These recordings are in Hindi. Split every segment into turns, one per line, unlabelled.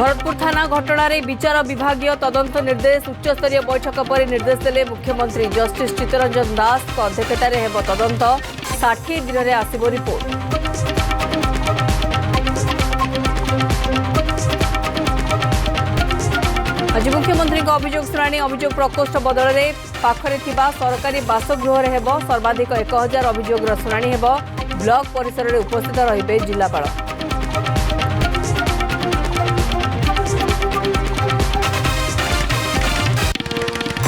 भरतपुर थाना घटना विचार विभागीय तदंत निर्देश उच्चस्तरीय बैठक पर निर्देश देले मुख्यमंत्री जस्टिस चित्तरंजन दास अध्यक्षतार हेब तदंत 60 दिन में आसिब रिपोर्ट। आज मुख्यमंत्री अभियोग शुणाणी अभियोग प्रकोष्ठ बदल में पाखरे सरकारी बासगृह हेब सर्वाधिक 1000 अभियोग शुणाणी हेब। ब्लॉक परिसर में उपस्थित रहिबे जिलापाल।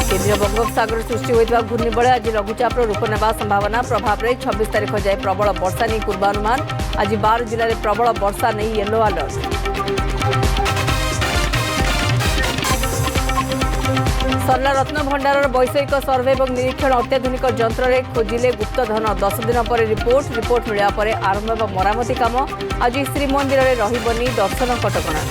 केन्द्रीय बंगोपसागर सृष्टि होता घूर्णिबलय आज लघुचाप रूप नेबा संभावना प्रभाव में 26 तारीख जाए प्रबल वर्षा नहीं पूर्वानुमान। आज 12 जिले में प्रबल वर्षा नहीं येलो अलर्ट। सरला रत्न भंडार वैषयिक सर्वे और निरीक्षण अत्याधुनिक यंत्र में खोजिले गुप्तधन 10 दिन पर रिपोर्ट मिलवा पर आरंभ मरामती काम। आज श्रीमंदिर में रही दर्शन कटकणा।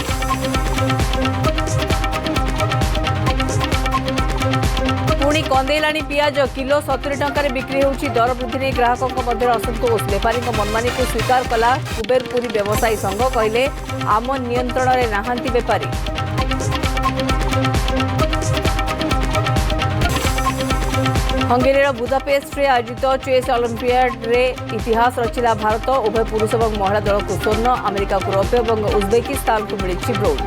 पुणी कंदेलाणी पियाज किलो 70 टंका बिक्री होउछि। दर वृद्धि नहीं ग्राहकों मध्य असंतोष। बेपारी मनमानी को स्वीकार कला कुबेरपुरी व्यवसायी संघ कहले आम नियंत्रण में नाहांती बेपारी। हंगेरीर बुदापेस्ट रे आयोजित चेस ओलंपियाड रे इतिहास रचिला भारत। उभय पुरुष और महिला दल को स्वर्ण, अमेरिका को रौप्य और उज्बेकिस्तान को मिली ब्रोंज।